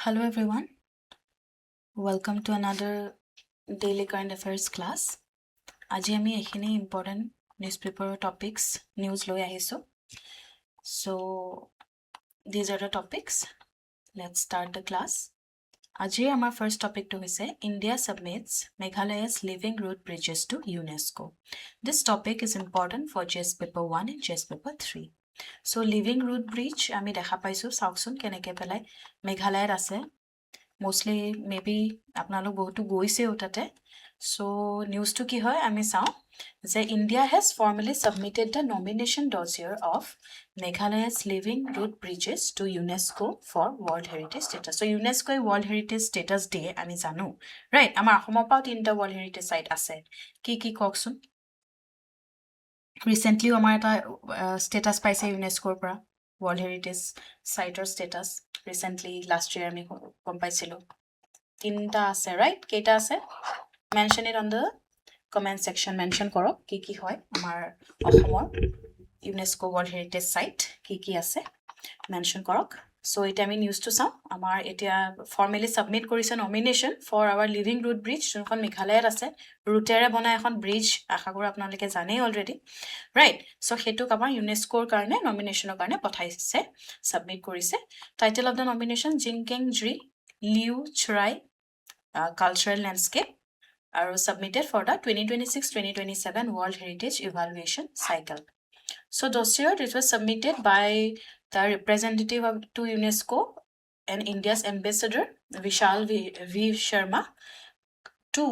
Hello everyone, welcome to another daily current affairs class. আজি আমি এখিনি important newspaper topics news লৈ আহিছো. So these are the topics. Let's start the class. আজি আমাৰ first topic to হৈছে India submits Meghalaya's living road bridges to UNESCO. This topic is important for GS paper 1 and GS paper 3. So living road bridge আমি দেখা পাইছো চাওকচোন কেনেকৈ পেলাই মেঘালয়ত আছে. Mostly maybe আপোনালোক বহুতো গৈছে ওটাতে so news to কি হয় আমি চাও যে India has formally submitted the nomination dossier of Meghalaya's living road bridges to UNESCO for World Heritage status. So UNESCO World Heritage status দিয়ে আমি জানো, right? আমাৰ অসমৰ পাও তিনটা World Heritage site আছে, কি কওকচোন? Recently আমাৰ এটা status পাইছে UNESCOৰ পৰা World Heritage siteৰ status recently last year আমি গম পাইছিলো তিনটা আছে, right? কেইটা আছে? Mention it on the comment section. Mention কৰক কি হয় আমাৰ অসমৰ UNESCO World Heritage Site কি আছে mention কৰক. So এটা আমি নিউজ টু চাও আমাৰ এতিয়া formally submit কৰিছে nomination for our living road bridge যোনখন মেঘালয়ত আছে ৰুটেৰে বনাই এখন ব্ৰিজ আশা কৰো আপোনালোকে জানেই অলৰেডি, right? So হেতুক আমাৰ ইউনেস্কোৰ কাৰণে নমিনেশনৰ কাৰণে পঠাইছে submit কৰিছে. Title of the nomination Jinkeng-Jri Liu Churai Cultural Landscape are submitted for the 2026-2027 World Heritage Evaluation Cycle. So dossier it was submitted by the representative to UNESCO and India's ambassador Vishal V. Sharma to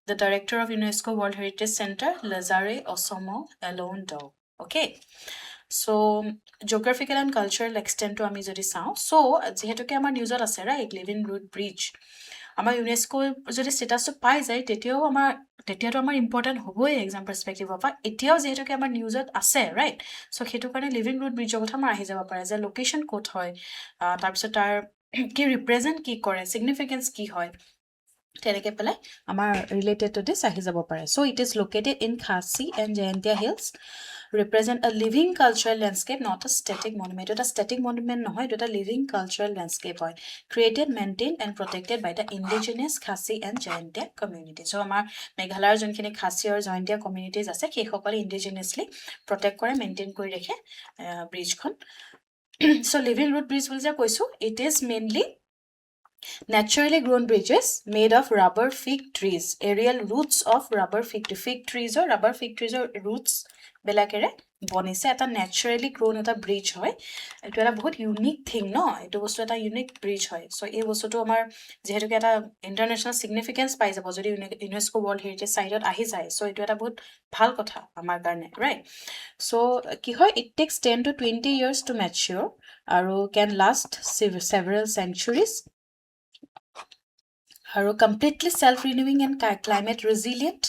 the director of UNESCO World Heritage Center Lazare Osomo Alondo. Okay. So geographical and cultural extent to আমি যদি চাও so যেহেতুকে আমাৰ নিউজত আছে right living road bridge আমাৰ UNESCO যদি স্ট্যাটাসটো পাই যায় তেতিয়াতো আমাৰ ইম্পৰ্টেন্ট হ'বই এক্সাম পাৰ্সপেক্টিভৰ পৰা এতিয়াও যেহেতুকে আমাৰ নিউজত আছে ৰাইট সো হেতু কাৰণে লিভিং ৰুট ব্ৰিজৰ কথা আমাৰ আহি যাব পাৰে যে লোকেশন কোড হয় তাৰ পিছত তাৰ কি ৰিপ্ৰেজেন্ট কি কৰে সিগনিফিকেন্স কি হয় তেনেকে পেলাই আমাৰ ৰিলেটেড টু দিস আহি যাব পাৰে so it is located in Khasi and Jaintia hills represent a living cultural landscape, not a static monument. It's a static monument, no, it's a living cultural landscape, created, maintained, and protected by the indigenous Khasi and Jaintia community. So, our Meghalaya jonkini Khasi or Jaintia communities ase, ki hokole indigenously protect kore, maintain kore rekhe bridge kon. So, living root bridge will ja koisu. It is mainly naturally grown bridges made of rubber fig trees, aerial roots of rubber fig trees or rubber fig trees or roots. বেলাকেৰে বনিছে এটা ন্যাচাৰালি গ্ৰোন এটা bridge হয় এটো এটা বহুত unique thing ন এটো বস্তু এটা unique bridge হয় সো এই বস্তুটো আমাৰ যেহেতুকে এটা ইন্টাৰনেশনাল সিগনিফিকেন্স পাই যাব যদি ইউনেস্কো ওয়াৰ্ল্ড হেৰিটেজ সাইটত আহি যায় সো এটো এটা বহুত ভাল কথা আমাৰ কাৰণে ৰাইট সো কি হয় it takes 10 to 20 years to mature আৰু can last several centuries আৰু completely self renewing and climate resilient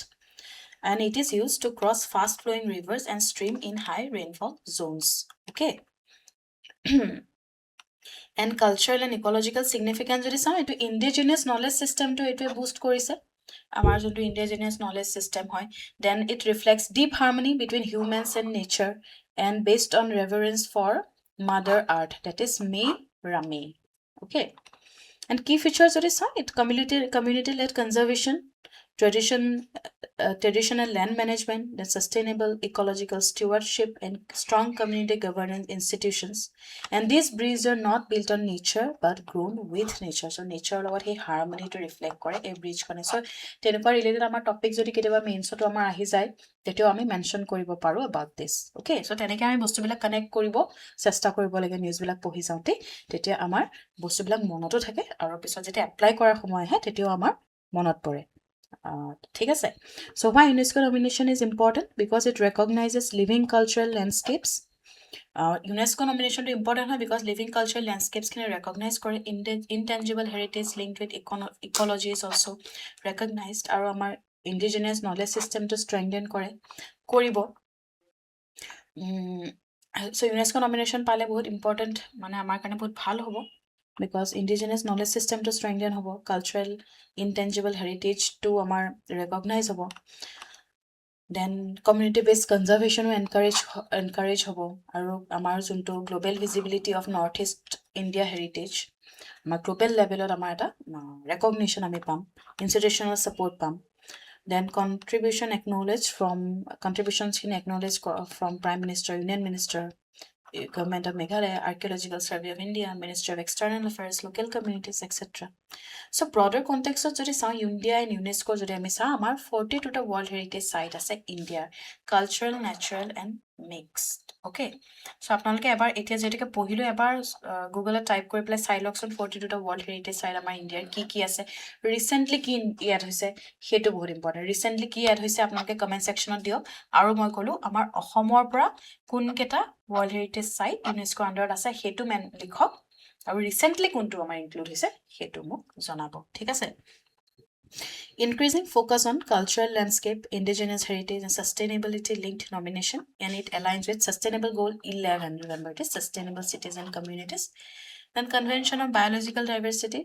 and it is used to cross fast flowing rivers and stream in high rainfall zones. Okay. And cultural and ecological significance jodi sao etu indigenous knowledge system to etu boost korise amar jontu indigenous knowledge system hoy then it reflects deep harmony between humans and nature and based on reverence for mother earth, that is me rami. Okay. And key features jodi sao it community led conservation, traditional land management, the sustainable ecological stewardship, and strong community governance institutions. And these bridges are not built on nature but grown with nature. So nature লগত he harmony to reflect কৰে এই bridge খনে so তেনেকুৱা related আমাৰ topic যদি কেতিয়াবা মেইনছত আমাৰ আহি যায় তেতিয়াও আমি মেনশন কৰিব পাৰো about this. Okay, so তেনেকৈ আমি বস্তুবিলাক কানেক্ট কৰিব চেষ্টা কৰিব লাগে নিউজবিলাক পঢ়ি যাওঁতে তেতিয়া আমাৰ বস্তুবিলাক মনতো থাকে আৰু পিছত যেতিয়া এপ্লাই কৰাৰ সময় আহে তেতিয়াও আমাৰ মনত পৰে ঠিক আছে so why UNESCO nomination is important because it recognizes living cultural landscapes UNESCO nomination is important because living cultural landscapes can recognize intangible heritage linked with ecology is also recognized আৰু আমাৰ indigenous knowledge system to strengthen কৰিব so UNESCO nomination পালে বহুত important মানে আমাৰ কাৰণে বহুত ভাল হ'ব because indigenous knowledge system to strengthen hobo cultural intangible heritage to amar recognize hobo then community based conservation encourage hobo aru amar junto global visibility of northeast India heritage. আমাৰ global লেভেলত আমাৰ এটা ৰেকগনিশ্যন আমি পাম, ইনষ্টিটিউচনেল ছাপৰ্ট পাম, then contributions acknowledged from Prime Minister, Union Minister, Government of Meghalaya, Archaeological Survey of India, Ministry of External Affairs, local communities, etc. So broader context of jodi sa India and UNESCO jodi ami sa amar 42 ta World Heritage Site ase India, cultural, natural and mixed. Okay, so apnaloke ebar etia jetike pohilo ebar Google type kori pele sai lokson 42 ta World Heritage Site amar India ki ase, recently ki add hoise hetu bahut important, recently ki add hoise apnaloke comment section ot diok, aru moi kolu amar Assam pora kun keta World Heritage Site UNESCO under ase hetu men likhok, আৰু recently কোনটো আমাৰ include হৈছে হেতু মোক জনাব, ঠিক আছে। Increasing focus on cultural landscape, indigenous heritage and sustainability linked nomination, and it aligns with sustainable goal 11, remember it is sustainable cities and communities. Then convention on biological diversity,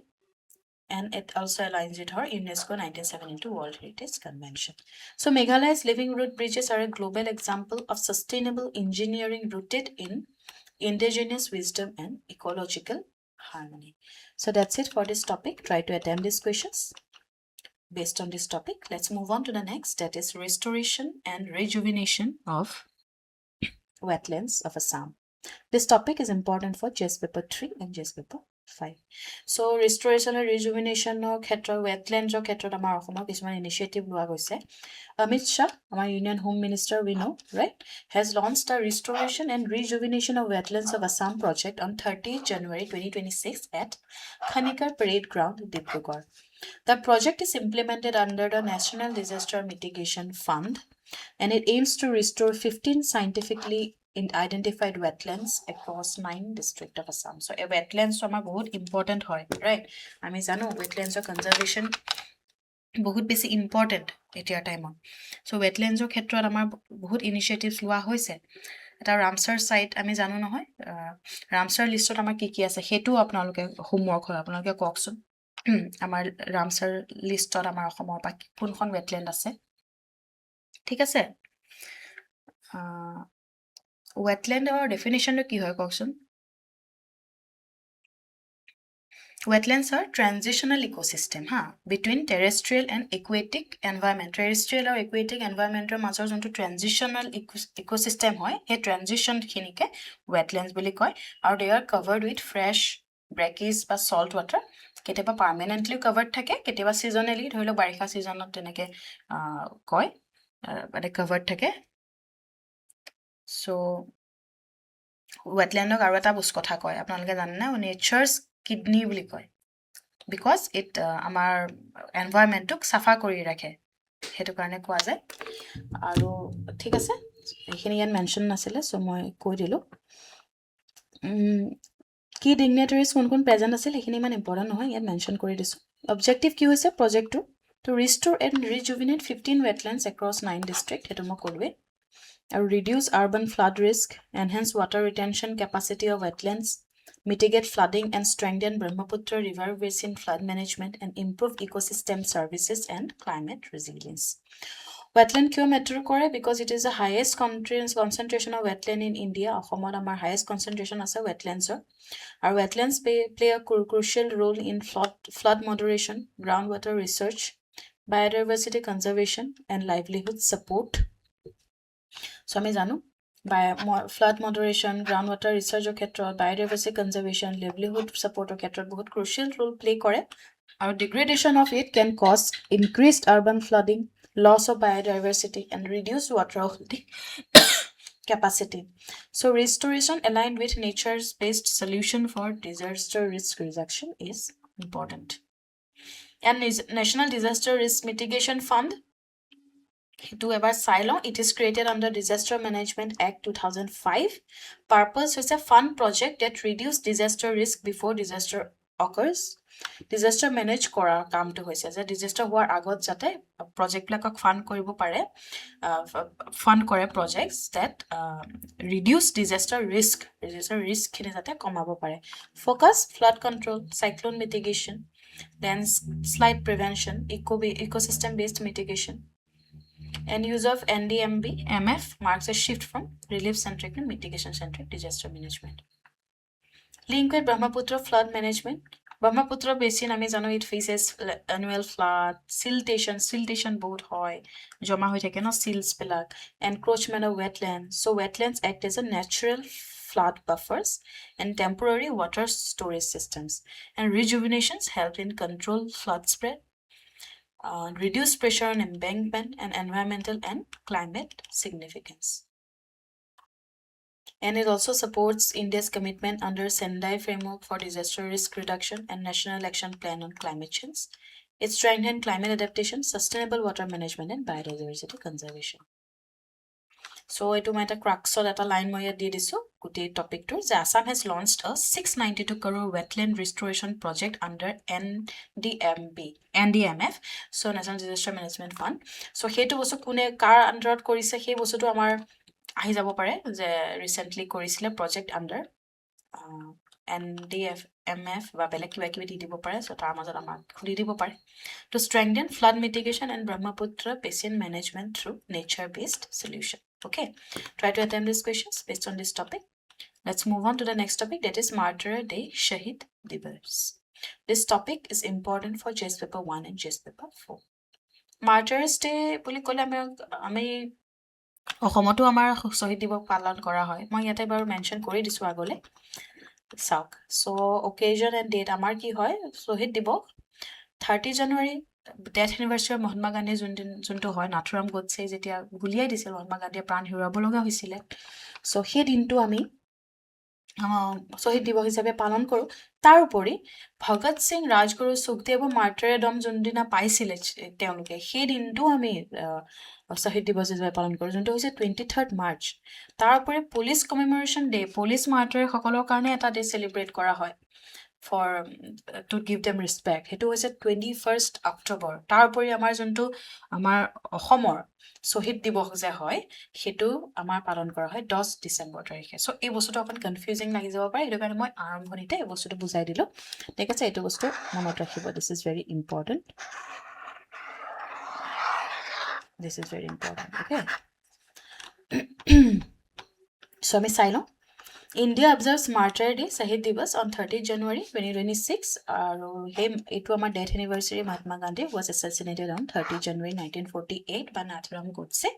and it also aligns with her UNESCO 1972 World Heritage Convention. So Meghalaya's living root bridges are a global example of sustainable engineering rooted in indigenous wisdom and ecological harmony. So that's it for this topic. Try to attempt these questions based on this topic. Let's move on to the next, that is restoration and rejuvenation of wetlands of Assam. This topic is important for GS paper 3 and GS paper 5. So restoration and rejuvenation of wetlands of amar Assam kisman initiative lua goise. Amit Shah, our Union Home Minister, we know, right, has launched a restoration and rejuvenation of wetlands of Assam project on 30 January 2026 at Khanikar Parade Ground, Dibrugarh. The project is implemented under the National Disaster Mitigation Fund, and it aims to restore 15 scientifically identified wetlands across 9 districts of Assam. So a wetlands amar bahut important hoy, right? Ami jano wetlands conservation বহুত বেছি important এতিয়া টাইমত। চ' ৱেটলেণ্ডছৰ ক্ষেত্ৰত আমাৰ বহুত initiatives লোৱা হৈছে। এটা ৰামচাৰ ছাইট আমি জানো নহয়, ৰামচাৰ লিষ্টত আমাৰ কি আছে সেইটো আপোনালোকে হোমৱৰ্ক হয়, আপোনালোকে কওকচোন আমাৰ ৰামচাৰ লিষ্টত আমাৰ অসমৰ পৰা কোনখন ৱেটলেণ্ড আছে, ঠিক আছে। ৱেটলেণ্ডৰ ডেফিনেশ্যনটো কি হয় কওকচোন। Wetlands are transitional ecosystem between terrestrial and aquatic environment. Terrestrial or aquatic environment মাজৰ যোনটো transitional ecosystem হয়, সেই transition খিনিকে wetlands বুলি কয়, আৰু they are covered with fresh brackish বা salt water. কেতিয়াবা permanently covered থাকে, কেতিয়াবা seasonally, ধৰি লওক বাৰিষা seasonত তেনেকে কয় মানে covered থাকে। So wetlandক আৰু এটা বস্তু কথা কয় আপোনালোকে জানে না, nature's kidney বুলি কয়, because it আমাৰ এনভাইৰনমেণ্টক চাফা কৰি ৰাখে, সেইটো কাৰণে কোৱা যায়। আৰু ঠিক আছে, এইখিনি ইয়াত মেনশ্যন নাছিলে, চ' মই কৈ দিলোঁ। কি ডিগনেটাৰিজ কোন কোন প্ৰেজেণ্ট আছিল সেইখিনি ইমান ইম্পৰ্টেণ্ট নহয়, ইয়াত মেনশ্যন কৰি দিছোঁ। অবজেক্টিভ কি হৈছে প্ৰজেক্টটো, to restore and rejuvenate 15 wetlands acres 9 district, সেইটো মই ক'লোৱেই। আৰু reduce urban flood risk, enhance water retention capacity of wetlands, mitigate flooding and strengthen Brahmaputra River Basin flood management, and improve ecosystem services and climate resilience. Wetland kyo matter kore? Because it is the highest concentration of wetland in India. Assam amar highest concentration ase wetlands. Our wetlands play a crucial role in flood moderation, groundwater research, biodiversity conservation, and livelihood support. So আমি জানো flood moderation, groundwater research ক্ষেত্ৰত, biodiversity conservation, livelihood support ক্ষেত্ৰত বহুত crucial role play কৰে। Our degradation of it can cause increased urban flooding, loss of biodiversity, and reduced water holding capacity. So restoration aligned with nature-based solution for disaster risk reduction is important. And National Disaster Risk Mitigation Fund, to ever silo, it is created under Disaster Management Act 2005. Purpose is a fund project that reduce disaster risk before disaster occurs. Disaster manage kora kaam to hoise as a disaster hoar agot jate project like fund koribo pare, fund kore projects that reduce disaster risk khine jate komabo pare. Focus flood control, cyclone mitigation, then slide prevention, ecosystem based mitigation. And use of NDMB MF marks a shift from relief centric and mitigation centric disaster management. Link with Brahmaputra flood management. Brahmaputra basin, আমি জানো, it faces annual flood, siltation বহুত হয়, জমা হৈ থাকে ন silts বিলাক, encroachment of wetlands. So wetlands act as a natural flood buffers and temporary water storage systems. And rejuvenations help in control flood spread, reduce pressure on embankment, and environmental and climate significance. And it also supports India's commitment under Sendai Framework for Disaster Risk Reduction and National Action Plan on Climate Change. It strengthens climate adaptation, sustainable water management, and biodiversity conservation. So, etu maita cruxor eta line moi di disu gutei topic to je Assam has launched a 692 crore wetland restoration project under NDMF, so National Disaster Management Fund. So, hetu bostu kune kar underot korise he bostu to amar আহি যাব পাৰে যে recently কৰিছিলে project under NDMF বা বেলেগ কিবা কিবি দি দিব পাৰে সো তাৰ মাজত আমাক খুলি দিব পাৰে to strengthen flood mitigation and Brahmaputra basin management through nature based solution okay try to attempt these questions based on this topic. Let's move on to the next topic, that is Martyr Day Shahid Divas. This topic is important for JS paper 1 and JS paper 4. Martyrs Day বুলি ক'লে আমি অসমতো আমাৰ শহীদ দিৱস পালন কৰা হয় মই ইয়াতে বাৰু মেনশন কৰি দিছো আগলে চাওক সো অকেজন এণ্ড ডেট আমাৰ কি হয় শহীদ দিৱস 30 জানুৱাৰী ডেথ এনিভাৰ্সাৰী মহাত্মা গান্ধী যোনটো হয় নাথুৰাম গডছে যেতিয়া গুলিয়াই দিছিল মহাত্মা গান্ধীয়ে প্ৰাণ হেৰুৱাব লগা হৈছিল সো সেই দিনটো আমি শহীদ দিৱস হিচাপে পালন কৰো তাৰ উপৰি ভগত সিং ৰাজগুৰু সুখদেৱ মাৰ্টাৰডম যোনদিনা পাইছিলে তেওঁলোকে সেই দিনটো আমি শহীদ দিৱস হিচাপে পালন কৰো যোনটো হৈছে 23rd মাৰ্চ তাৰ উপৰি পুলিচ কমেমৰেশ্যন ডে পুলিচ মাৰ্টাৰ সকলৰ কাৰণে এটা ডে সেলিব্ৰেট কৰা হয় for to give them respect হেতু হৈছে 21st অক্টোবৰ তাৰ উপৰি আমাৰ যোনটো আমাৰ অসমৰ শহীদ দিৱস যে হয় হেতু আমাৰ পালন কৰা হয় 10 ডিসেম্বৰ তাৰিখে সো এই বস্তুটো অকন কনফিউজিং লাগি যাব পাৰে এটো কাৰণে মই আৰম্ভণিতে এই বস্তুটো বুজাই দিলো ঠিক আছে এইটো বস্তু মনত ৰাখিব this is very important okay so আমি চাই লওঁ India observes Martyr Day Shahid Divas on 30 January 2026 etu amar death anniversary Mahatma Gandhi was assassinated on 30 January 1948 by Nathuram Godse.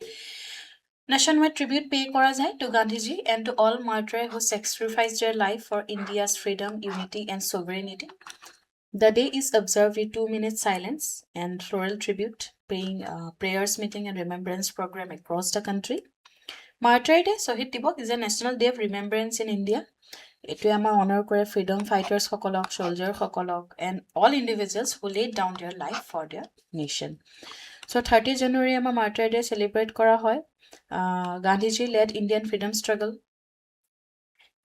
Nationwide tribute pay kora jai to Gandhiji and to all martyrs who sacrificed their life for India's freedom, unity and sovereignty. The day is observed with 2 minutes silence and floral tribute, prayers meeting and remembrance program across the country. Martyr Day Shahid Divas is a national day of remembrance in India. It will honor freedom fighters, soldiers, and all individuals who laid down their life for their nation. So 30 January ama Martyr Day celebrate kora hoy. Gandhiji led Indian freedom struggle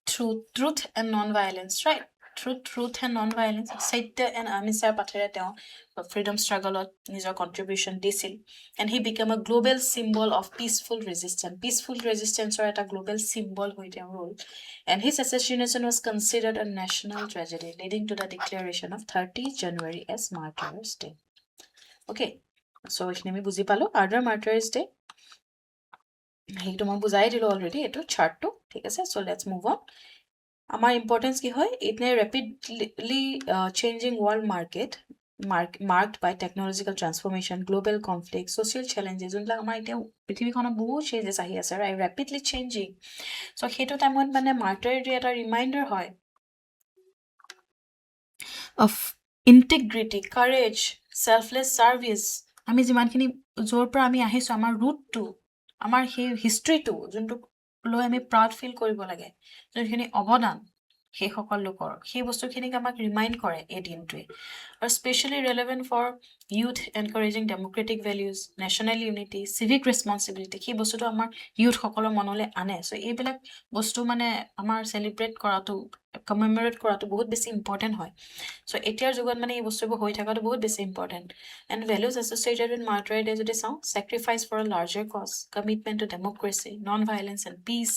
through truth and non-violence, right? Through truth and non-violence, Satya and Ahimsa pathera teo freedom struggle nijor contribution disil, and he became a global symbol of peaceful resistance. Peaceful resistance or a global symbol hoi teo role, and his assassination was considered a national tragedy, leading to the declaration of 30 January as Martyrs Day. Okay, so ekhine mi buji palo other Martyrs Day hetu moi bujai dilo already etu chart to thik ase. So let's move on. Our importance ki hoy in a rapidly changing world market marked by technological transformation, global conflict, social challenges unla amar eta prithibhi khona bahut changes ahi ase right, rapidly changing. So hetu time mane Martyr Day eta reminder hoy of integrity, courage, selfless service. ami jiman khini jor pra ami ahisu amar root to amar he history to juntu লৈ আমি proud feel কৰিব লাগে যোনখিনি অৱদান সেই সকল লোকৰ সেই বস্তুখিনিক আমাক ৰিমাইন্ড কৰে এই দিনটোৱে আৰু specially relevant for youth encouraging democratic values national unity civic responsibility সেই বস্তুটো আমাৰ ইউথ সকলৰ মনলৈ আনে সো এইবিলাক বস্তু মানে আমাৰ সেলিব্ৰেট কৰাটো কমেমৰেট কৰাটো বহুত বেছি ইম্পৰ্টেন্ট হয় সো এতিয়াৰ যুগত মানে এই বস্তুবোৰ হৈ থকাটো বহুত বেছি important and values associated with Martyr Day যদি চাওঁ sacrifice for a larger cause, commitment to democracy, non-violence and peace,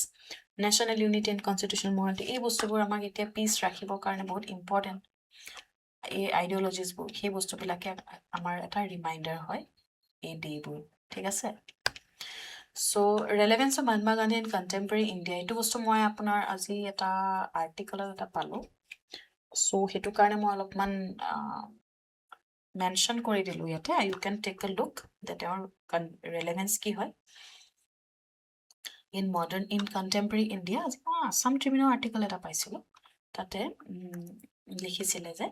national unity and constitutional morality এই বস্তুবোৰ আমাক এতিয়া পিস ৰাখিবৰ কাৰণে বহুত ইম্পৰ্টেন্ট এই আইডিওলজিজ বোৰ সেই বস্তুবিলাকে আমাৰ এটা ৰিমাইন্ডাৰ হয় এই ডেবোৰ ঠিক আছে So relevance of Mahatma Gandhi in contemporary India etu bostu moi apunar aji eta article eta palo So hetu karone moi alopman mention kori dilu yate. You can take a look that our relevance ki hoy in contemporary India. Some tribunal article eta paisilo tate লিখিছিলে যে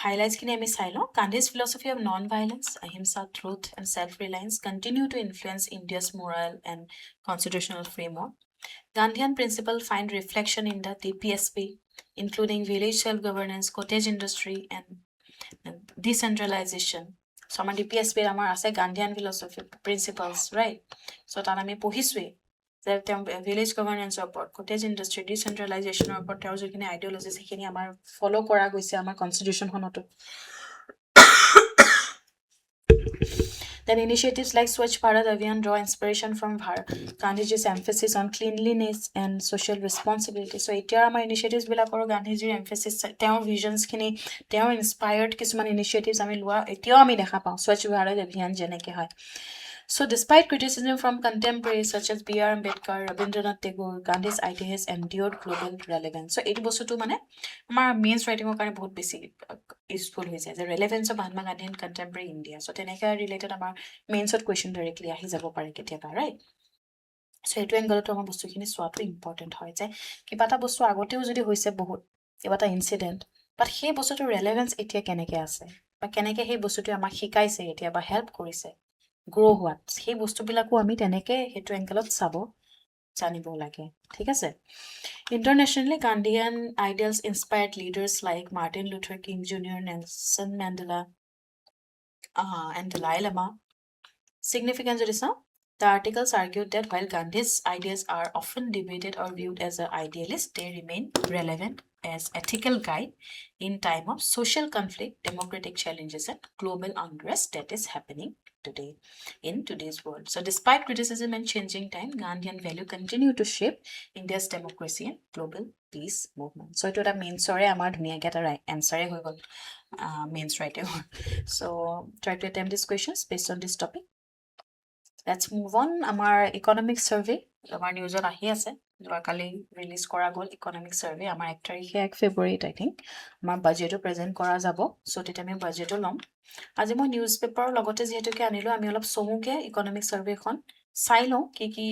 highlights খিনি আমি চাই লওঁ Gandhi's philosophy of non-violence, ahimsa, truth and self-reliance continue to influence India's moral and constitutional framework. Gandhian principles find reflection in the DPSP, including village self-governance, cottage industry and decentralization. So আমাৰ DPSP আমাৰ আছে Gandhian philosophy principles, right? So তাত আমি পঢ়িছোৱে যে village গভৰ্নেন্সৰ ওপৰত cottage industry ডিচেন্ট্ৰেলাইজেশ্যনৰ ওপৰত তেওঁৰ যিখিনি আইডিঅলজি সেইখিনি আমাৰ ফলো কৰা গৈছে আমাৰ কনষ্টিটিউশ্যনখনতো Then initiatives like Swachh Bharat Abhiyan draw inspiration from Gandhiji's emphasis on cleanliness and social responsibility. So etia amar initiatives bilakor Gandhijir emphasis তেওঁৰ visions khini তেওঁৰ inspired কিছুমান initiatives আমি লোৱা এতিয়াও আমি দেখা পাওঁ Swachh Bharat Abhiyan যেনেকে হয় So despite criticism from contemporaries such as B.R. Ambedkar, Rabindranath Tagore, Gandhi's ideas endured global relevance. So এইটো বস্তুটো মানে আমাৰ মেইনছ ৰাইটিঙৰ কাৰণে বহুত বেছি ইউজফুল হৈ যায় যে relevance of Mahatma Gandhi in contemporary India so' তেনেকৈ ৰিলেটেড আমাৰ মেইনছত কুৱেশ্যন ডাইৰেক্টলি আহি যাব পাৰে কেতিয়াবা ৰাইট চ' এইটো এংগলতো আমাৰ বস্তুখিনি চোৱাটো ইম্পৰ্টেণ্ট হয় যে কিবা এটা বস্তু আগতেও যদি হৈছে বহুত কিবা এটা ইনচিডেণ্ট বাট সেই বস্তুটোৰ ৰেলেভেন্স এতিয়া কেনেকৈ আছে বা কেনেকৈ সেই বস্তুটোৱে আমাক শিকাইছে এতিয়া বা হেল্প কৰিছে গ্ৰ' হোৱাত সেই বস্তুবিলাকো আমি তেনেকৈ সেইটো এংগলত চাব জানিব লাগে ঠিক আছে Internationally, Gandhian ideals inspired leaders like Martin Luther King Jr., Nelson Mandela, and Dalai Lama. Significance of this, the articles argued that while Gandhi's ideas are often debated or viewed as an idealist, they remain relevant as ethical guide in time of social conflict, democratic challenges, and global unrest that is happening today in today's world. So despite criticism and changing time, Gandhian value continue to shape India's democracy and global peace movement. So it would have mean sorry, I'm not get a right answer means right. So try to attempt these questions based on this topic. Let's move on. Our economic survey, our news on ahi ase. Joakali release kora gol economic survey. Our 1 tarikhe 1 February I think. Our budget present kora jabo. So tete ami budget lom. Aji moi newspaper logote jehetu ke anilo ami olop somuke economic survey khon sai lo ki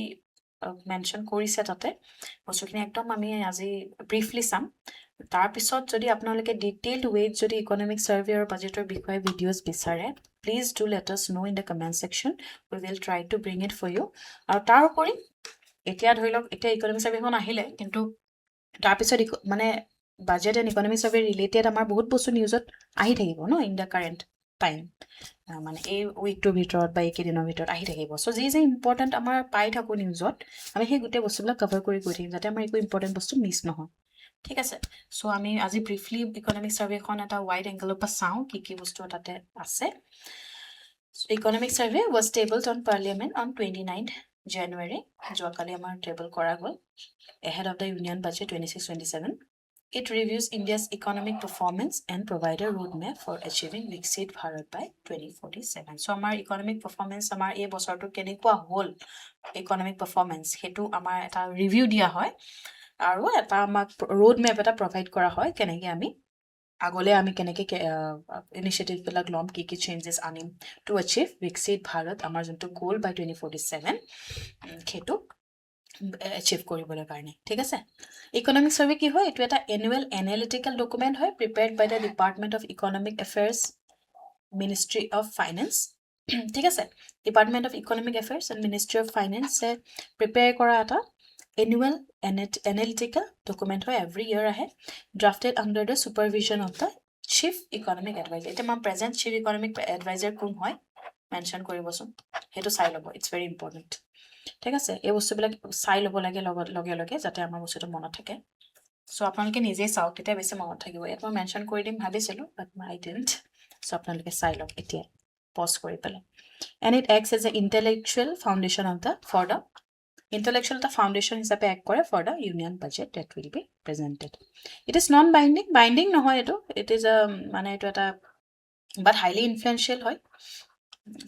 mention korise tate. Bostukhini ekdom ami aji briefly sam. তাৰ পিছত যদি আপোনালোকে detailed way যদি economic survey or budget বিষয়ে videos বিচাৰে please do let us know in the comment section we will try to bring it for you আৰু তাৰ উপৰি এতিয়া ধৰি লওক এতিয়া economic survey খন আহিলে কিন্তু তাৰ পিছত মানে budget and economic survey related আমাৰ বহুত বস্তু নিউজত আহি থাকিব ন in the current time মানে এই উইকটোৰ ভিতৰত বা এইকেইদিনৰ ভিতৰত আহি থাকিব সো যি যে ইম্পৰ্টেন্ট আমাৰ পাই থাকো নিউজত আমি সেই গোটেই বস্তুবিলাক কভাৰ কৰি গৈ থাকিম যাতে আমাৰ একো ইম্পৰ্টেন্ট বস্তু মিছ নহয় ঠিক আছে সো আমি আজি ব্ৰিফলি ইকোনমিক সাৰ্ভে খন এটা ওয়াইড এংগলৰ পৰা চাও কি বস্তু তাতে আছে economic survey was tabled on parliament on 29th January যোৱাকালি আমাৰ টেবল কৰা গল ahead of the union budget 26-27 it reviews India's economic performance and provide a roadmap for achieving Viksit Bharat by 2047 so আমাৰ economic performance আমাৰ এই বছৰটো কেনেকুৱা হ'ল economic performance হেতু আমাৰ এটা ৰিভিউ দিয়া হয় আৰু এটা আমাক road map এটা provide কৰা হয় কেনেকৈ আমি আগলে আমি কেনেকৈ ইনিশিয়েটিভ বিলাক লম কি চেঞ্জেস আনিম টু achieve Viksit Bharat আমাৰ যোনটো গোল by 2047 হেতু achieve কৰিবলৈ কাৰণে ঠিক আছে ইকোনমিক সাৰ্ভে কি হয় এটো এটা annual analytical document হয় prepared by the Department of Economic Affairs Ministry of Finance ঠিক আছে Department of Economic Affairs and Ministry of Finance prepare কৰা এটা annual analytical document হয় every year ahe drafted under the supervision of the chief economic advisor eta ma present chief economic advisor কোন হয় mention কৰিবচোন হেতু চাই লব it's very important ঠিক আছে এই বস্তুবিলাক চাই লব লাগে লগে যাতে আমাৰ বস্তুটো মনত থাকে সো আপোনালোকে নিজে চাওক তেতিয়া বেছি মনত থাকিব এটা মই মেনশন কৰি দিম ভাবিছিলো but I didn't সো আপোনালোকে চাই লওক এতিয়া পজ কৰি পেলাই and it acts as an intellectual foundation of the for the intellectual the foundation হিচাপে act কৰে for the union budget that will be presented it is non binding binding নহয় এটো it is a মানে এটো এটা but highly influential হয়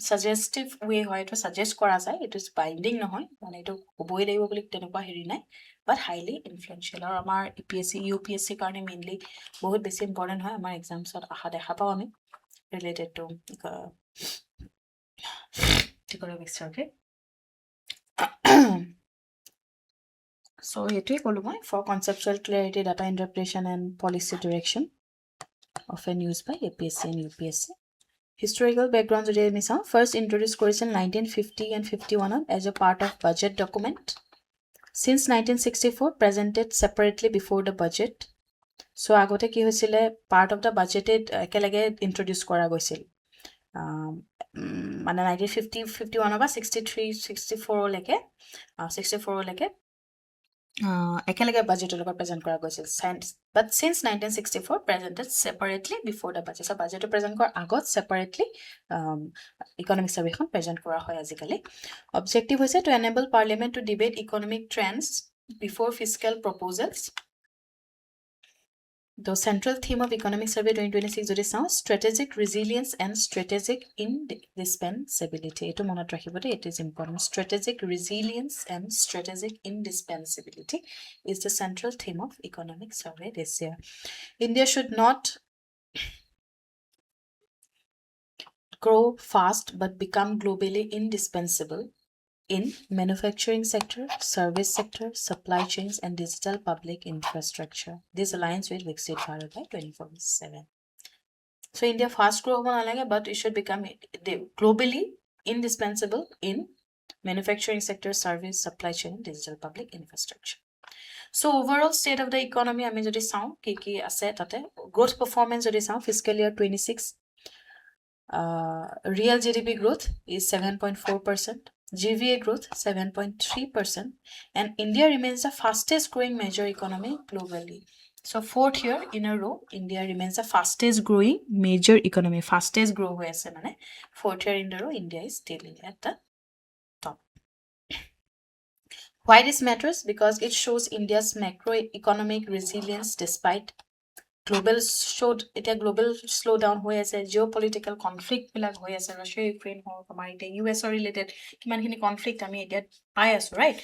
suggestive way হয় এটো suggest কৰা যায় it is binding নহয় মানে এটো হবই লাগিব বুলি তেনেকুৱা হেৰি নাই but highly influential. Or amar APSC UPSC karone mainly bahut beshi important hoy amar exams ot aha dekha pao ami related to economics survey. So etui kolu moi for conceptual clarity, data interpretation and policy direction often used by APSC and UPSC. Historical background jodi ami saw first introduced korisel 1950 and 51 as a part of budget document. Since 1964 presented separately before the budget. So agote ki hoisile part of the budget ekelage introduce kora goisil. মানে 1950 51 বা 63 64 leke 64 leke ekelage budget লগত present kora goisil. But since 1964 presented separately before the budget. So budget present kor agot separately economic survey khon present kora hoy azikali. Objective hoise to enable parliament to debate economic trends before fiscal proposals. The central theme of economic survey 2026 jodi saw strategic resilience and strategic indispensability. Eto monat rakhibo de, it is important. Strategic resilience and strategic indispensability is the central theme of economic survey this year. India should not grow fast but become globally indispensable in manufacturing sector, service sector, supply chains, and digital public infrastructure. This aligns with Viksit Bharat by 2047. So India fast grow hobo nalage, but it should become globally indispensable in manufacturing sector, service, supply chain, and digital public infrastructure. So overall state of the economy ami jodi saw ki ase tate growth performance jodi saw fiscal year 26 real GDP growth is 7.4%. GVA growth 7.3%, and India remains the fastest growing major economy globally. So fourth year in a row, India remains the fastest growing major economy. Fastest grow hoise mane fourth year in a row, India is still at the top. Why this matters? Because it shows India's macroeconomic resilience despite global slowdown hoy ase, geopolitical conflict bilak hoy ase, Russia Ukraine ho amar ite US related kiman khini conflict ami etia pai asu, right?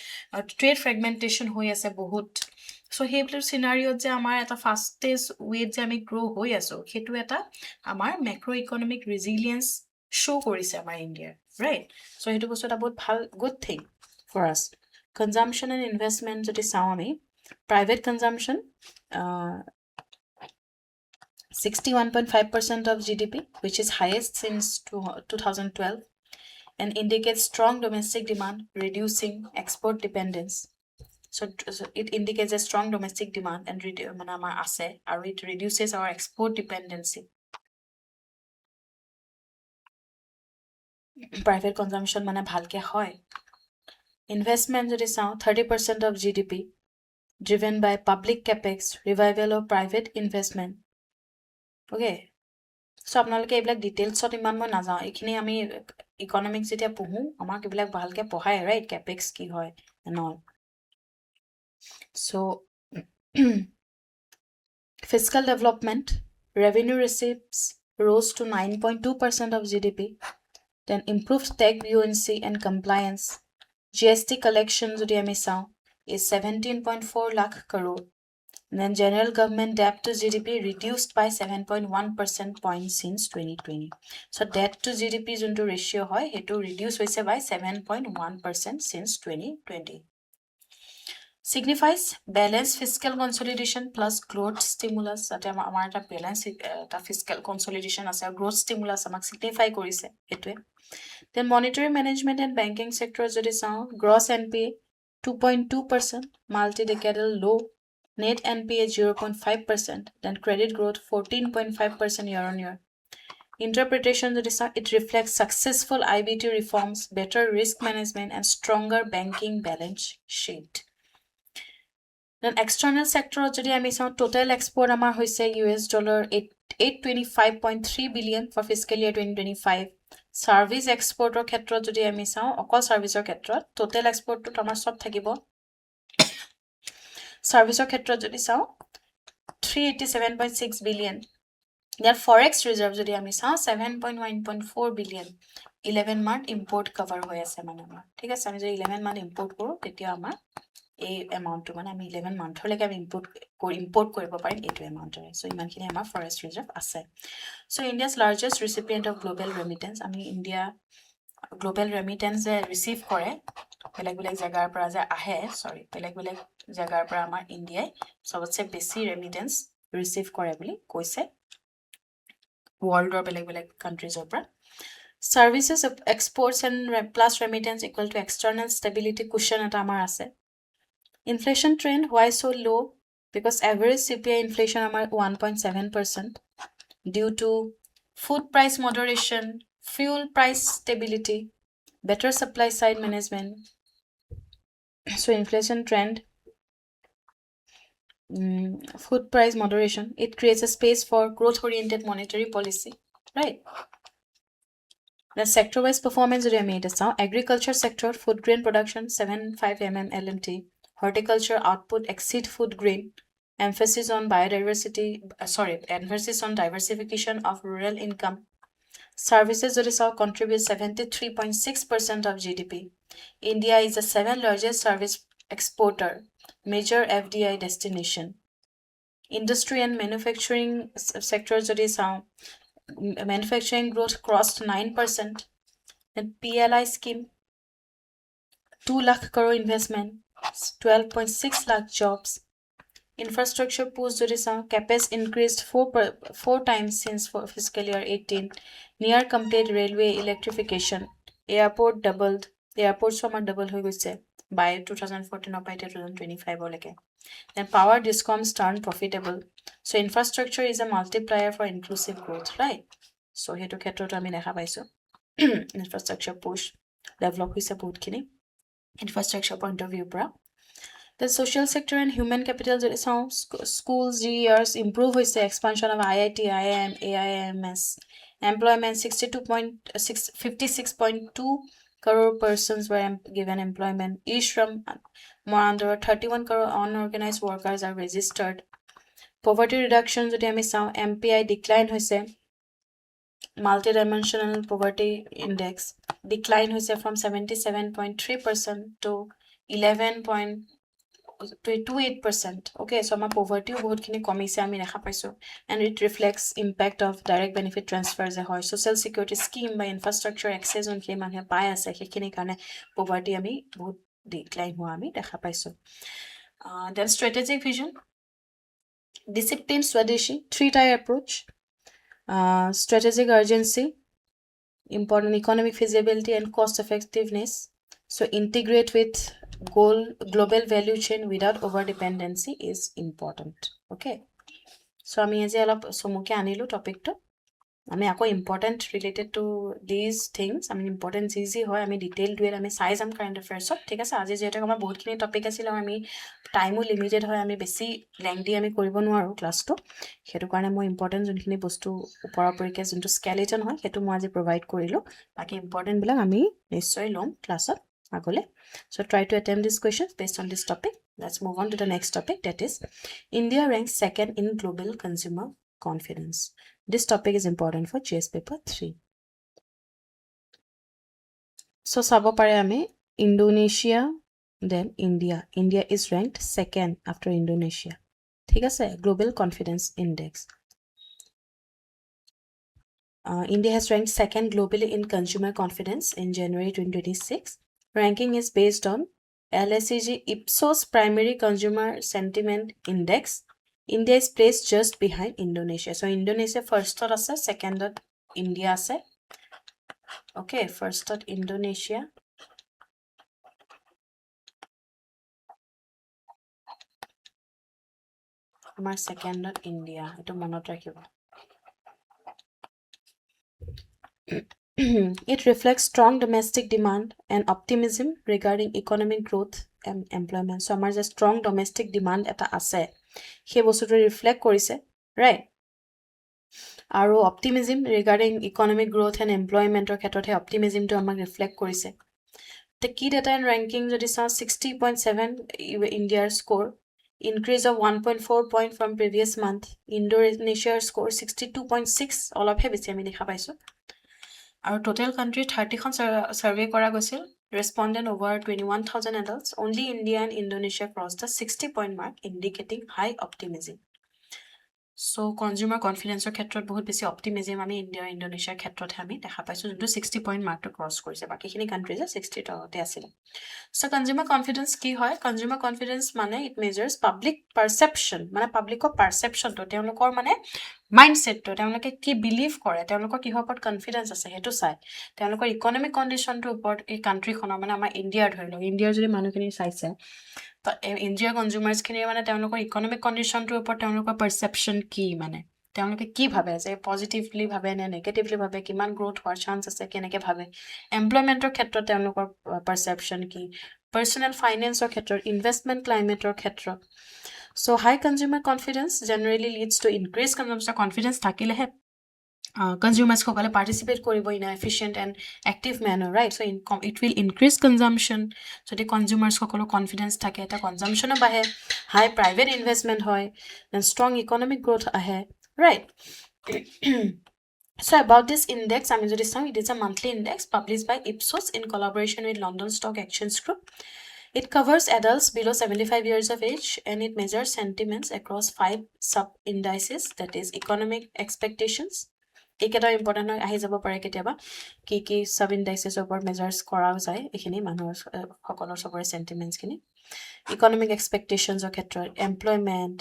Trade fragmentation hoy ase bahut. So hebler scenario je amar eta fastest way je ami grow hoy asu, hetu eta amar macroeconomic resilience show korise amar India, right? So hetu bostu eta bahut bhal good thing for us. Consumption and investment jodi saw ami, private consumption 61.5% of GDP, which is highest since 2012, and indicates strong domestic demand, reducing export dependence. So it indicates a strong domestic demand and it reduces our export dependency. Private consumption mane bhalke hoy. Investment jodi saw 30% of GDP, driven by public capex, revival of private investment. Okay, so আপোনালোকে এইবিলাক ডিটেইলছত ইমান মই নাযাওঁ, এইখিনি আমি economics যেতিয়া পঢ়ো আমাক এইবিলাক ভালকে পঢ়ায়, ৰাইট? কেপেক্স কি হয় and all. So fiscal development, revenue receipts rose to 9.2% of GDP, then improved tech buoyancy and compliance. GST collection jodi ami saw is 17.4 lakh crore. And then general government debt to GDP reduced by 7.1% points since 2020. So debt to GDP junto ratio hoy hetu reduce hoise by 7.1% since 2020. Signifies balanced fiscal consolidation plus growth stimulus. Ate amar ta balance ta fiscal consolidation ase growth stimulus amak signify korise etwe. Then monetary management and banking sector jodi saw gross NPA 2.2%, multi-decadal low. Net NPA 0.5%, then credit growth 14.5% year on year. Interpretation it reflects successful IBT reforms, better risk management, and stronger banking balance sheet. Then external sector jodi ami saw total export amar hoise $825.3 billion for fiscal year 2025. Service export or khetrot jodi ami saw okol service or khetrot total export to amar sob thakibo. Service or khetrot jodi saw 387.6 billion. Their forex reserve jodi ami saw 7.1.4 billion. 11 month import cover hoy ase mane amar, thik ase ami jodi 11 month import koru tetia amar এই এমাউণ্টটো মানে আমি 11 মান্থলৈকে আমি import কৰিব পাৰিম এইটো এমাউণ্টৰে চ' ইমানখিনি আমাৰ ফৰেষ্ট ৰিজাৰ্ভ আছে so' India's largest recipient of global remittance আমি ইণ্ডিয়া গ্ল'বেল ৰেমিটেন্স যে ৰিচিভ কৰে বেলেগ বেলেগ জেগাৰ পৰা যে আহে বেলেগ বেলেগ জেগাৰ পৰা আমাৰ ইণ্ডিয়াই চবতছে বেছি ৰেমিটেন্স ৰিচিভ কৰে বুলি কৈছে ৱৰ্ল্ডৰ বেলেগ বেলেগ কাণ্ট্ৰিজৰ পৰা Services exports and plus remittance equal to external stability cushion at amar ase. Inflation trend why so low? Because average CPI inflation amar 1.7% due to food price moderation, fuel price stability, better supply side management. So inflation trend, food price moderation, it creates a space for growth oriented monetary policy, right? The sector-wise performance made us now. Agriculture sector, food grain production 75 mm LMT. Horticulture output exceed food grain. Emphasis on biodiversity. Emphasis on diversification of rural income. Services contribute 73.6% of GDP. India is the 7th largest service exporter, major FDI destination. Industry and manufacturing sectors manufacturing growth crossed 9%. Then PLI scheme, 2 lakh crore investment, 12.6 lakh jobs. Infrastructure push CapEx increased 4 times since fiscal year 18. Near complete railway electrification. Airport doubled. Airports double by 2014 or by 2025. Then power discoms turn profitable. So infrastructure is a multiplier for inclusive growth, right? So hetu khetrot ami dekha paiso infrastructure push develop hoise bahut khini infrastructure point of view pra. The social sector and human capital schools years improve hoise expansion of IIT, IIM, AIMS. Employment 56.2 crore persons were given employment. Ishram more under 31 crore unorganized workers are registered. Poverty reduction jodi ami sao MPI decline hoise. Multidimensional poverty index decline hoise from 77.3% to 11.28%. Okay, so our poverty bahut khini komise ami dekha paiso and it reflects impact of direct benefit transfers hoy social security scheme by infrastructure access on khini mane pai ase hekhini kane poverty ami bahut decline ho ami dekha paiso. Then strategic vision, discipline swadeshi, 3-tier approach. Strategic urgency, important economic feasibility and cost effectiveness. So integrate with global value chain without over dependency is important. Okay, so ami aji alop somuke anilu topic to ami ako important related to these things. I mean important easy hoy ami detailed way ami size am current affairs so thik ase aji jete amar bahut khini topic asile ami time limited hoy ami besi lengthy ami koribo noaru class to hetu karone moi important jonkhini bostu upora porike jonto skeleton hoy hetu moi aji provide korilu baki important bilak ami nishoy lom class ot agole. So try to attempt these questions based on this topic. Let's move on to the next topic, that is India ranks 2nd in global consumer confidence. This topic is important for GS paper 3. So sabo pare ame Indonesia, then India. India is ranked 2nd after Indonesia. Thik ase global confidence index. India has ranked 2nd globally in consumer confidence in January 2026. Ranking is based on LSEG Ipsos Primary Consumer Sentiment Index. India is placed just behind Indonesia. So Indonesia first ot ase, second ot India ase. Okay, first ot Indonesia. Amar second ot India. Eto monot rakhibo. It reflects strong domestic demand and optimism regarding economic growth and employment. So amar je strong domestic demand eta ase he bostu to reflect korise, right? Aru optimism regarding economic growth and employment or khetot he optimism to amak reflect korise. The key data and ranking jodi sa 60.7 India score, increase of 1.4 point from previous month. Indonesia score 62.6, all of he besi ami dekha paiso. Our total country 30 survey kora gosil. respondent over 21,000 adults. Only India and Indonesia crossed the 60-point mark, indicating high optimism. So consumer confidence ক্ষেত্ৰত বহুত বেছি optimism আমি India ইন্দোনেছিয়াৰ ক্ষেত্ৰত আমি দেখা পাইছো যোনটো 60 point মাৰ্কটো cross কৰিছে বাকিখিনি কান্ট্ৰিজে 60 ততে আছিল সো কনজিউমাৰ কনফিডেন্স কি হয় কনজিউমাৰ কনফিডেন্স মানে ইট মেজাৰ্স পাব্লিক পাৰসেপশন মানে পাব্লিকৰ পাৰসেপশনটো তেওঁলোকৰ মানে মাইন্ডসেটটো তেওঁলোকে কি বিলিভ কৰে তেওঁলোকৰ কিহৰ ওপৰত কনফিডেন্স আছে হেতু চাই তেওঁলোকৰ ইকোনমিক কন্ডিশনটোৰ ওপৰত এই কান্ট্ৰিখনৰ মানে আমাৰ ইন্ডিয়াৰ ধৰিলো ইন্ডিয়াৰ যদি মানুহখিনি চাইছে তো ইন্ডিয়া কনজিউমাৰ্স খিনি মানে তেওঁলোকৰ ইকোনমিক কন্ডিশনটোৰ ওপৰত তেওঁলোকৰ পারসেপশন কি মানে তেওঁলোকে কি ভাবে যে পজিটিভলি ভাবে নে নেগেটিভলি ভাবে কিমান গ্ৰোথ হোৱাৰ চান্স আছে কেনেকে ভাবে এমপ্লয়মেন্টৰ ক্ষেত্ৰত তেওঁলোকৰ পাৰসেপশন কি পাৰ্সোনাল ফাইনেন্সৰ ক্ষেত্ৰত ইনভেষ্টমেন্ট ক্লাইমেটৰ ক্ষেত্ৰত so high consumer confidence generally leads to increase consumer confidence থাকিলেহে consumers সকলে participate কৰিব in an efficient and active manner right so it will increase consumption so the consumers সকলৰ confidence থাকে এটা consumption বাহে high private investment হয় then strong economic growth আহে right so about this index আমি যদি চাওঁ it is a monthly index published by Ipsos in collaboration with London Stock Exchange Group. It covers adults below 75 years of age and it measures sentiments across 5 sub-indices that is economic expectations এইকেইটা important আহি যাব পাৰে কেতিয়াবা কি sub ইনডাইসেছৰ ওপৰত মেজাৰ্স কৰাও যায় এখিনি মানুহৰ সকলৰ সবৰে সেন্টিমেন্টস খিনি ইকোনমিক এক্সপেক্টেশনছৰ ক্ষেত্ৰত employment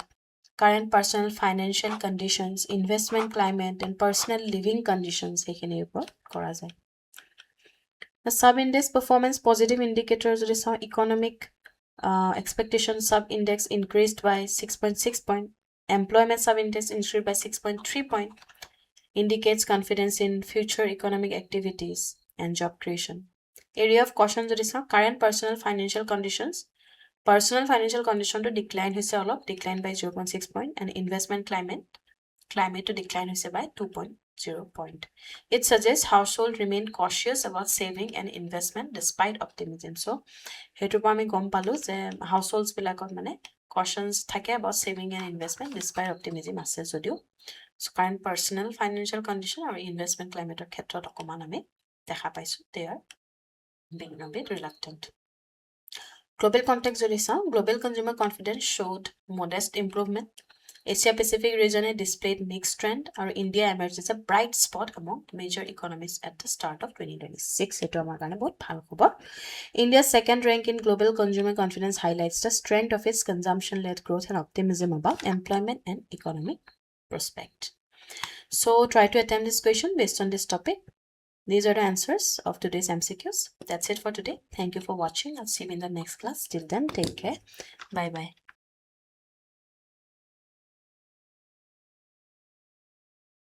current personal financial conditions investment climate and personal living conditions এখিনিৰ ওপৰত কৰা যায় The sub-index performance positive indicators যদি চাওঁ economic expectation sub-index increased by 6.6 point. Employment sub-index increased by 6.3 point. Indicates confidence in future economic activities and job creation. Area of caution যদি চাওঁ current personal financial conditions. Personal financial condition to decline হৈছে অলপ decline by 0.6 point and investment climate to decline হৈছে by 2.0 point. It suggests household remain cautious about saving and investment despite optimism. So, হেতু পৰা আমি গম পালো যে households বিলাকত মানে cautions থাকে about saving and investment despite optimism আছে যদিও so current personal financial condition or investment climate or ক্ষেত্ৰত অকমান আমি দেখা পাইছো they are being a bit reluctant. Global context যদি চাওঁ global consumer confidence showed modest improvement. Asia Pacific region displayed mixed trend or India emerged as a bright spot among major economies at the start of 2026 eto amar karone bahut bhal khobor India's second rank in global consumer confidence highlights the strength of its consumption led growth and optimism about employment and economic prospect. So try to attempt this question based on this topic. These are the answers of today's MCQs. That's it for today. Thank you for watching. I'll see you in the next class. Till then, take care. Bye bye.